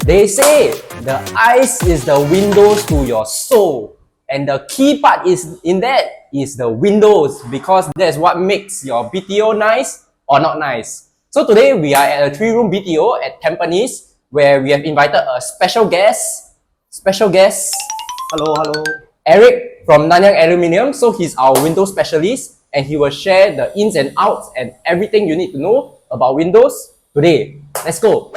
They say the eyes is the windows to your soul, and the key part is in that is the windows, because that's what makes your BTO nice or not nice. So today we are at a 3-room BTO at Tampines, where we have invited a special guest. Hello. Eric from Nanyang Aluminium. So he's our window specialist, and he will share the ins and outs and everything you need to know about windows today. Let's go.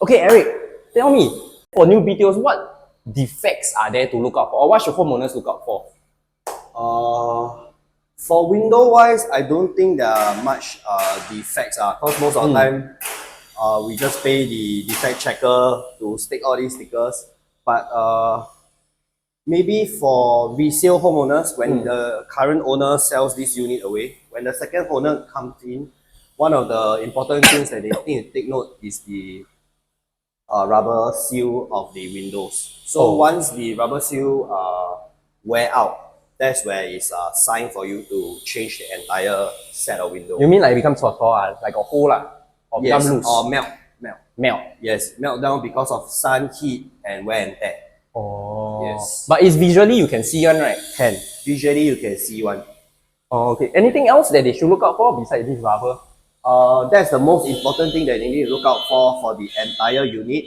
Okay, Eric, tell me, for new BTOs, what defects are there to look out for, or what should homeowners look out for? For window wise, I don't think there are much defects, because most of the time we just pay the defect checker to stick all these stickers. But maybe for resale homeowners, when the current owner sells this unit away, when the second owner comes in, one of the important things that they need to take note is the rubber seal of the windows. So once the rubber seal wear out, that's where it's a sign for you to change the entire set of windows. You mean like it becomes like a hole, or yes, become loose? or melt. Yes, melt down because of sun, heat, and wear and tear. Oh, yes. But it's visually you can see one, right? Visually you can see one. Oh, okay. Anything else that they should look out for besides this rubber? That's the most important thing that they need to look out for the entire unit,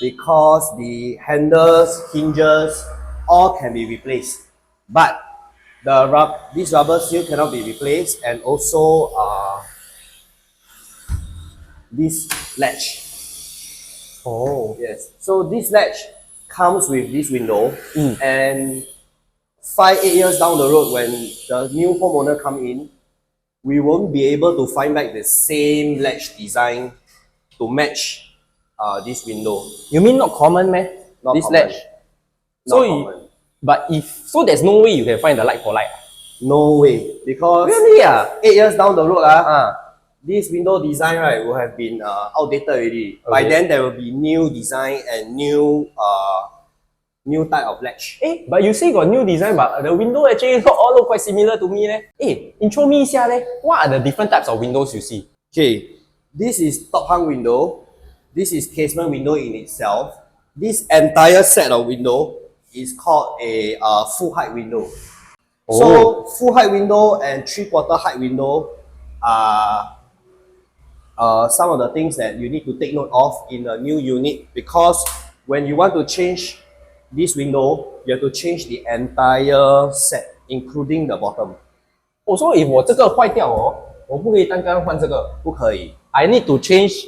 because the handles, hinges, all can be replaced, but this rubber seal cannot be replaced, and also this latch. Oh, yes. So this latch comes with this window, and 5-8 years down the road, when the new homeowner come in, we won't be able to find back the same latch design to match this window. You mean not common, man? Not this common. latch. So there's no way you can find the like for like. No way, because Really? 8 years down the road, this window design, right, will have been outdated already. Okay. By then there will be new design and new type of latch. But you say got new design, but the window actually all look quite similar to me. Intro me 一下 leh. What are the different types of windows you see? Okay, this is top hung window. This is casement window in itself. This entire set of window is called a full height window. So full height window and 3/4 height window are some of the things that you need to take note of in a new unit, because when you want to change this window, you have to change the entire set, including the bottom. So if 我这个坏掉我不可以单单换这个，不可以。I need to change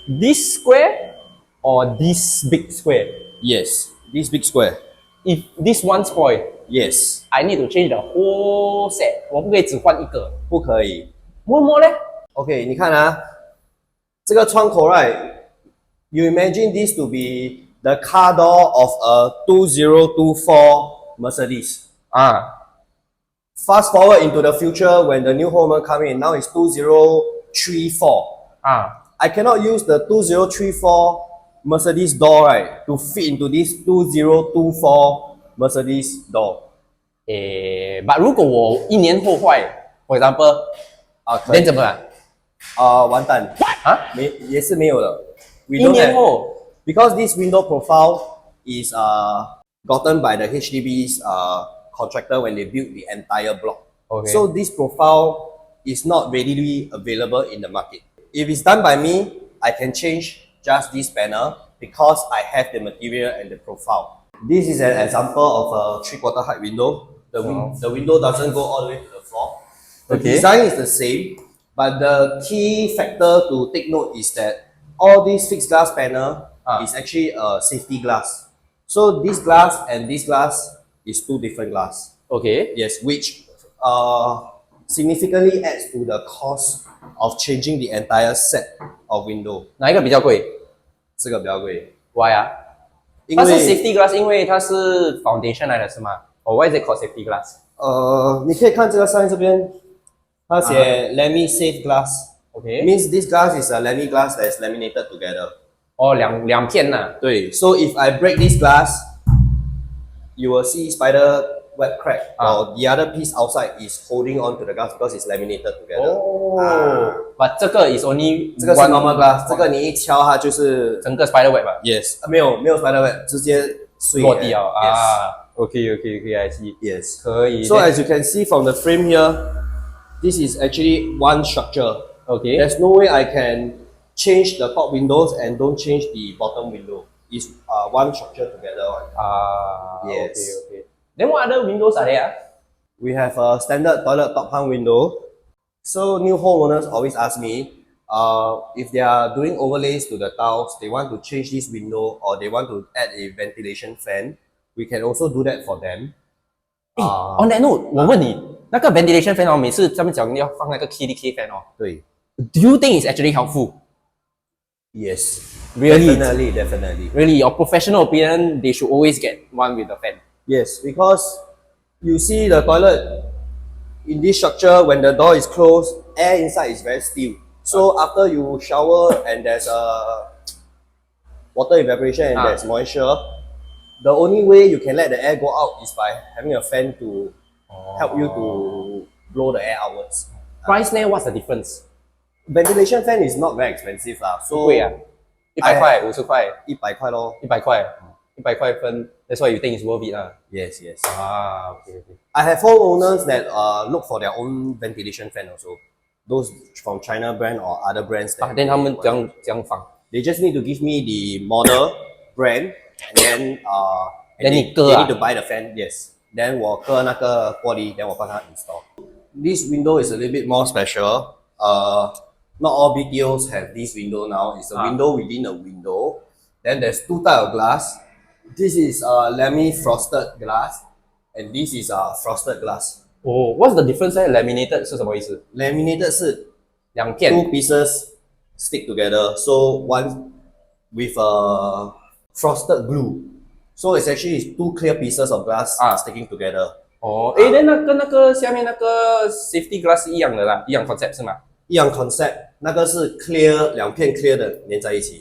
this square or this big square. Yes, this big square. If this one spoil, yes, I need to change the whole set. 我不可以只换一个，不可以。为什么呢？ OK， 你看这个窗口 right, you imagine this to be the car door of a 2024 Mercedes. Fast forward into the future, when the new homeowner come in, now it's 2034. I cannot use the 2034 Mercedes door, right, to fit into this 2024 Mercedes door. But 如果我1年后坏 ，for example， then 怎么办？完蛋。也是没有的。1年后 because this window profile is gotten by the HDB's contractor when they build the entire block. Okay. So this profile is not readily available in the market. If it's done by me, I can change just this panel because I have the material and the profile. This is an example of a 3/4 height window. The window doesn't go all the way to the floor. The design is the same, but the key factor to take note is that all these fixed glass panel is actually a safety glass. So this glass and this glass is two different glass. Okay. Yes, which significantly adds to the cost of changing the entire set of window. 哪一个比较贵？这个比较贵。 Why 它是 safety glass， 因为它是 foundation 来的是吗？ Or why is it called safety glass？ 你可以看这个上面这边，它写 Lamy Safe Glass. Okay. Means this glass is a Lamy glass that is laminated together. 两片呐。对，so if I break this glass, you will see spider wet crack, or the other piece outside is holding on to the glass because it's laminated together. But 这个 is only 这个是 normal glass， 这个你一敲它就是整个 spider web 吧 yes， 没有 spider web， 直接碎落地了 yes. OK，I see. Yes. 可以 So as you can see from the frame here, this is actually one structure. OK There's no way I can change the top windows and don't change the bottom window. It's one structure together. Yes. Okay. Then what other windows are there? We have a standard toilet top hung window. So new homeowners always ask me if they are doing overlays to the tiles, they want to change this window or they want to add a ventilation fan. We can also do that for them. On that note, 我问你，那个 ventilation fan 哦，每次他们讲要放那个 KDK fan 哦，对 Do you think it's actually helpful? Yes. Really? Definitely. Really, your professional opinion, they should always get one with the fan. Yes, because you see the toilet in this structure, when the door is closed, air inside is very still. So after you shower and there's water evaporation and there's moisture, the only way you can let the air go out is by having a fan to help you to blow the air outwards. Price 呢 what's the difference? Ventilation fan is not very expensive lah. So 贵啊，100块、50块、 100块咯。 100块、100块分。That's why you think it's worth it lah. Yes. Okay. I have homeowners that look for their own ventilation fan also. Those from China brand or other brands. Then 他们怎样放 They just need to give me the model, brand, and then Then they 你割啊 need to buy the fan. Yes. Then 我割那个玻璃 then 我帮他 install. This window is a little bit more special. Not all BTOs have this window now. It's a window within a window. Then there's two types of glass. This is frosted glass, and this is frosted glass. Oh, what's the difference 呢 ？Laminated 是什么意思？ Laminated 是两片 two pieces stick together. So one with frosted glue. So it's actually two clear pieces of glass sticking together. 哦，then 那个下面那个 safety glass 是一样的啦，一样 concept 是吗？一样 concept， 那个是 clear 两片 clear 的连在一起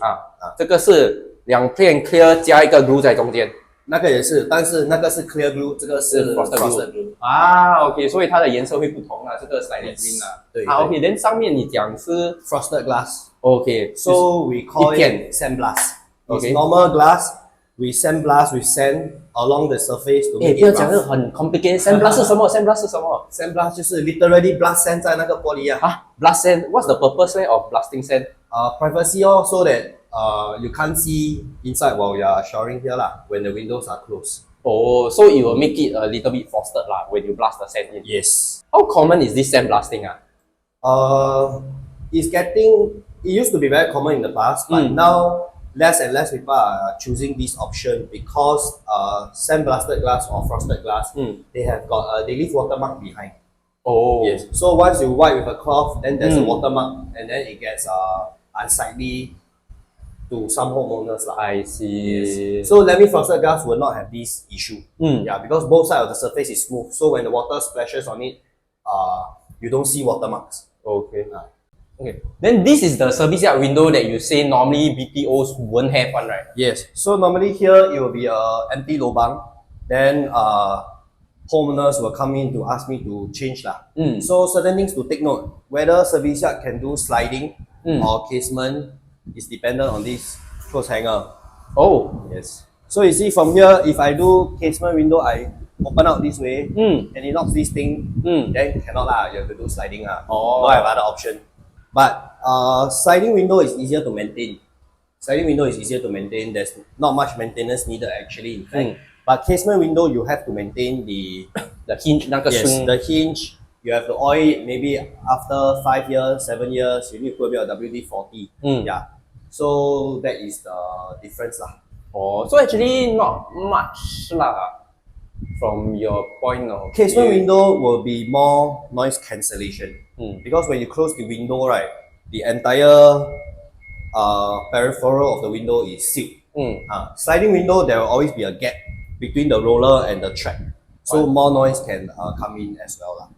这个是两片 clear 加一个 glue 在中间。那个也是，但是那个是 clear glue， 这个是 frosted glue。OK， 所以它的颜色会不同啦，这个 slightly green 啦。对。OK，then 上面你讲是 frosted glass。OK，so we call it sandblast. It's normal glass. We sandblast with sand along the surface to make it rough. 不要讲这个很 complicated。sandblast 是什么 ？sandblast 是什么 ？sandblast 就是 literally blast sand 在那个玻璃blast sand. What's the purpose of blasting sand? Privacy so that you can't see inside while you are showering here lah, when the windows are closed. Oh, so it will make it a little bit frosted lah when you blast the sand in. Yes. How common is this sand blasting It used to be very common in the past, but now less and less people are choosing this option because sandblasted glass or frosted glass, they leave watermark behind. Oh. Yes. So once you wipe with a cloth, then there's a watermark, and then it gets unsightly to some homeowners lah. I see. Yes. So frosted glass will not have this issue. Yeah, because both sides of the surface is smooth. So when the water splashes on it, you don't see watermarks. Okay. Okay. Then this is the service yard window that you say normally BTOs won't have one, right? Yes. So normally here it will be a empty lobang. Then homeowners will come in to ask me to change lah. So certain things to take note. Whether service yard can do sliding or casement is dependent on this clothes hanger. Oh. Yes. So you see from here, if I do casement window, I open out this way and it knocks this thing, then cannot lah. You have to do sliding lah. Don't have other option. But sliding window is easier to maintain. There's not much maintenance needed actually, in fact. But casement window, you have to maintain the hinge, the hinge. You have to oil it maybe after 5 years, 7 years. You need to put a bit of WD-40. Yeah. So that is the difference lah. So actually not much lah from your point of Casement window will be more noise cancellation. Because when you close the window, right, the entire peripheral of the window is sealed. Sliding window, there will always be a gap between the roller and the track. So more noise can come in as well lah.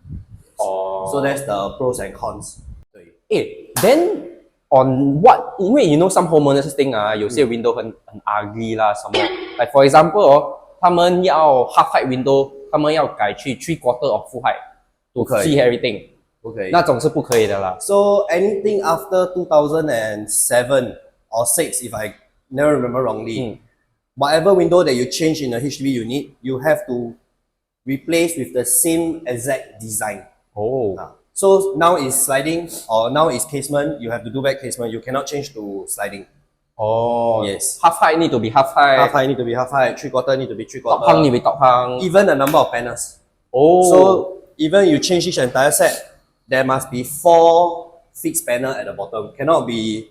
So that's the pros and cons. Then on what? 因为 you know some homeowners think 有些 window 很 ugly 啦什么。Like for example 他们要 half height window， 他们要改去 3/4 of full height to 不可以 see everything， Okay. 那种是不可以的啦。So anything after 2007 or 6, if I never remember wrongly, whatever window that you change in a HDB unit, you have to replace with the same exact design. Oh. So now is sliding or now is casement, you have to do back casement. You cannot change to sliding. Oh. Yes. Half height need to be half height. Half height need to be half height, 3/4 need to be 3/4. Top hang need to be top hang. Even the number of panels. Oh. So even you change this entire set, there must be 4 fixed panel at the bottom. Cannot be,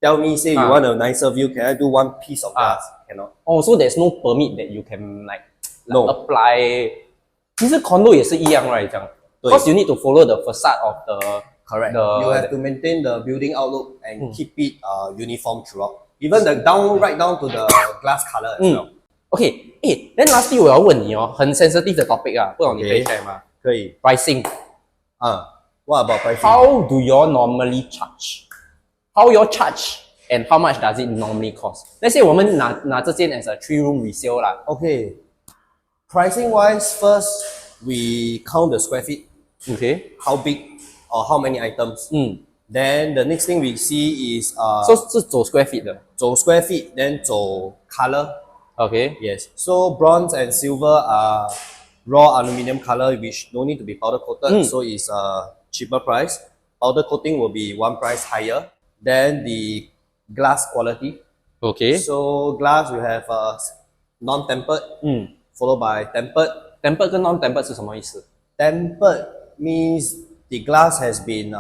tell me, say you want a nicer view, can I do 1 piece of glass? Cannot. Oh, so there's no permit that you can like No. apply. 其实 condo 也是一样 right 这样。Because you need to follow the facade of the Correct. The, you have to maintain the building outlook and keep it uniform throughout. Even the down, right down to the glass color as well. Okay, then lastly 我要问你哦，很 sensitive 的 topic 啊，不懂你可以 share 吗？可以。Pricing. What about pricing? How do you all normally charge? How you all charge and how much does it normally cost? Let's say 我们拿这间 as a 3-room resale 啦。Okay. Pricing wise, first we count the square feet. Okay. How big or how many items. Then the next thing we see is So 是走 square feet 的。走 square feet, then 走 color. Okay. Yes. So bronze and silver are raw aluminium color, which no need to be powder coated, so it's a cheaper price. Powder coating will be one price higher. Then the glass quality. Okay. So glass we have non-tempered, followed by tempered. Tempered 跟 non-tempered 是什么意思？ Tempered means the glass has been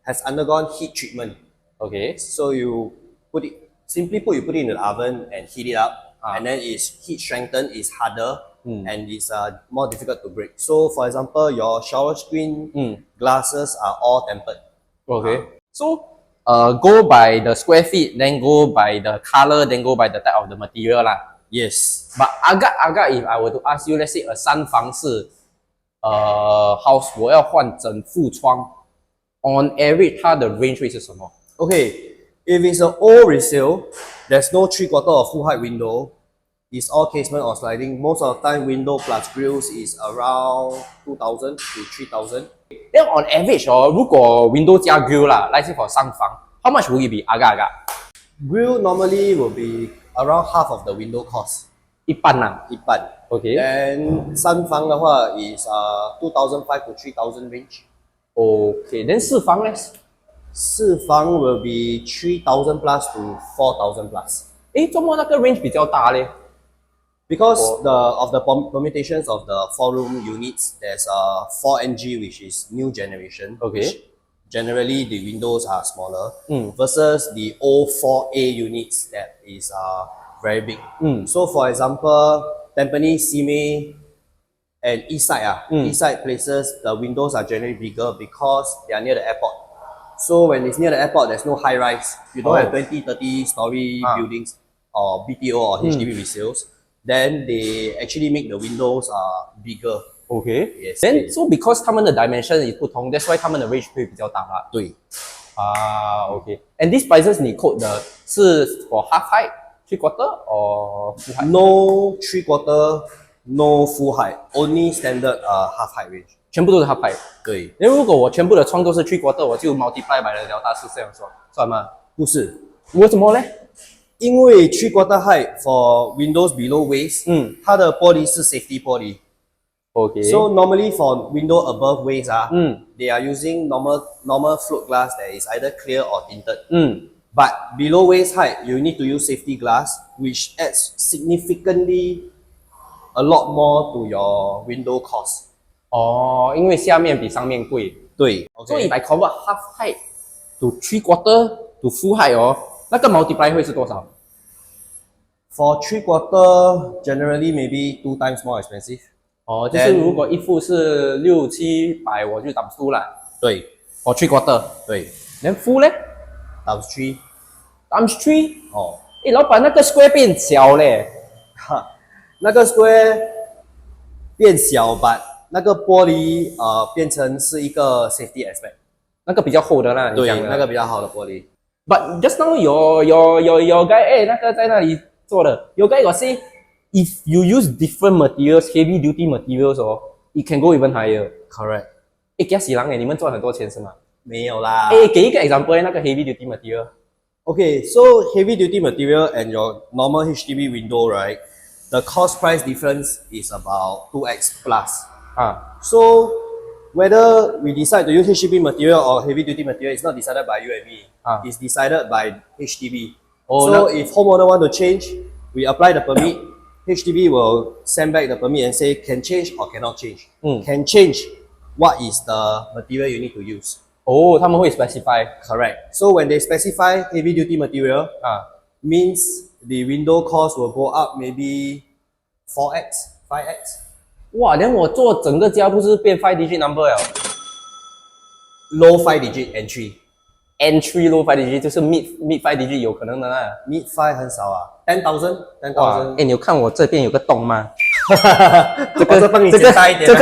has undergone heat treatment. Okay. So you put it, simply put, you put it in the oven and heat it up, and then it's heat strengthened, it's harder, and it's more difficult to break. So for example, your shower screen glasses are all tempered. Okay. So go by the square feet, then go by the color, then go by the type of the material lah. Yes. But agak if I were to ask you, let's say 三房是house 我要换整副窗 on average 它的 range 会是什么？ Okay, if it's an old resale, there's no 3/4 or full height window. It's all casement or sliding. Most of the time, window plus grills is around 2,000 to 3,000. Then on average 如果 window 加 grill 啦，let's say for 三房 how much will it be？ agak Grill normally will be around half of the window cost. 一半啦。一半. Okay. Then 三房的话 is 2,500 to 3,000 range. Okay. Then 四房呢？四房 will be 3,000 plus to 4,000 plus. 怎么那个 range 比较大嘞？ Because of the permutations of the 4-room units, there's a 4NG, which is new generation. Okay. Which generally the windows are smaller versus the old 4A units that is very big. So for example, Tampines, Simei, and East Side, East Side places, the windows are generally bigger because they are near the airport. So when it's near the airport, there's no high rise. You don't have 20, 30 story buildings or BTO or HDB resales. Then they actually make the windows bigger. Okay. Yes. Then so because 他们的 dimension 也不同 that's why 他们的 range 会比较大啦。对。Okay. And these prices 你 quote 的是 for half height, 3/4 or full height? No 3/4, no full height, only standard half height range. 全部都是 half height. 对。因为如果我全部的窗都是 3/4， 我就 multiply by 了大是这样说，算吗？不是。为什么呢？因为 3/4 height for windows below waist, 它的玻璃是 safety 玻璃。Okay. So normally for window above waist, they are using normal float glass that is either clear or tinted. But below waist height, you need to use safety glass, which adds significantly a lot more to your window cost. 因为下面比上面贵。对。So if I convert half height to 3/4 to full height 那个 multiply 会是多少？ For 3/4, generally maybe 2 times more expensive. 就是如果一副是600-700，我就 times 2啦。对。For 3/4。对。Then full 呢 ？Times 3。Times 3。老板那个 square 变小嘞。那个 square 变小 but 那个玻璃变成是一个 safety aspect。那个比较厚的啦。对，那个比较好的玻璃。But just now your guy 那个在那里做的，your guy got say if you use different materials, heavy duty materials, it can go even higher. Correct. 诶，给死人诶，你们赚很多钱是吗？没有啦。诶，给一个 example 那个 heavy duty material。Okay, so heavy duty material and your normal HDB window, right? The cost price difference is about 2x plus. 啊 So whether we decide to use HDB material or heavy duty material is not decided by you and me. It's decided by HDB. So if homeowner want to change, we apply the permit. HDB will send back the permit and say can change or cannot change. Can change. What is the material you need to use? 哦，他们会 specify。 Correct. So when they specify heavy duty material, 啊 means the window cost will go up maybe 4x, 5x. 哇，连我做整个家不是变 5 digit number 了 Low 5 digit entry. ？Entry low 5 digit 就是 mid 5 digit 有可能的啦。Mid 5很少啊，10,000, 哇， 10,000. 哎，你有看我这边有个洞吗？我这帮你剪大一点。这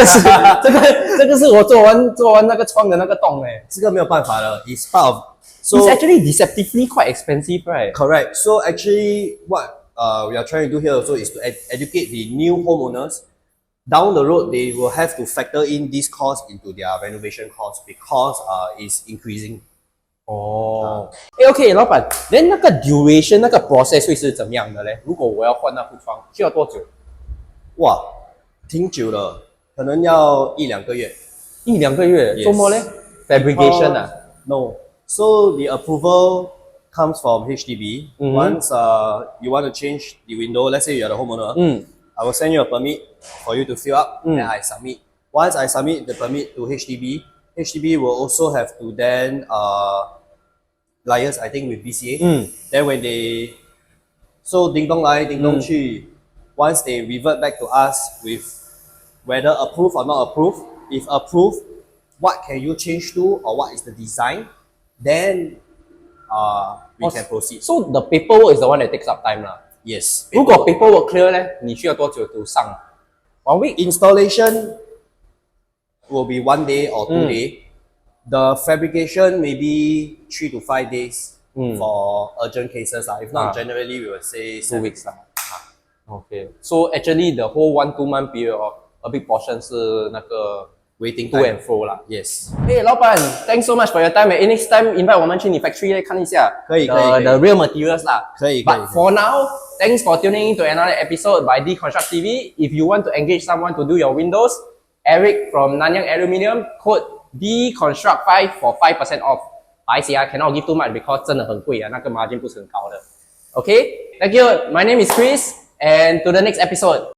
个是我做完那个窗的那个洞哎。这个没有办法的 ，it's part of. So It's actually deceptively quite expensive, right? correct. So actually, what we are trying to do here also is to educate the new homeowners. Down the road, they will have to factor in this cost into their renovation cost because it's increasing. 哦，哎，OK， 老板，那个 duration 那个 process 会是怎么样的嘞？如果我要换那副窗，需要多久？哇，挺久了，可能要1-2个月。1-2个月， Yes. 做么嘞 ？Fabrication 啊？ No. So the approval comes from HDB. Once you want to change the window, let's say you are the homeowner, I will send you a permit for you to fill up, and I submit. Once I submit the permit to HDB, HDB will also have to then liaise, I think, with BCA. Then when they ding dong来ding dong去, once they revert back to us with whether approved or not approved, if approved, what can you change to or what is the design, then we can proceed. So the paperwork is the one that takes up time 啦。 Yes. 如果 paperwork clear 咧，你需要多久 to 上 ？1 week。 Installation will be 1 day or 2 days. The fabrication maybe 3 to 5 days for urgent cases. If not, generally we will say 2 weeks 啦。Okay. So actually the whole 1-2 month period a big portion 是那个 waiting to time. and fro 啦。 Yes. 哎，老板 ，thanks so much for your time. Next time invite 我们去你 factory 看一下，可以 the real materials 啦。可以 But for now, thanks for tuning in to another episode by Deconstruct TV. If you want to engage someone to do your windows, Eric from Nanyang Aluminium, code Deconstruct5 for 5% off. 白写啊 cannot give too much because 真的很贵啊，那个 margin 不是很高的。Okay, thank you. My name is Chris, and to the next episode.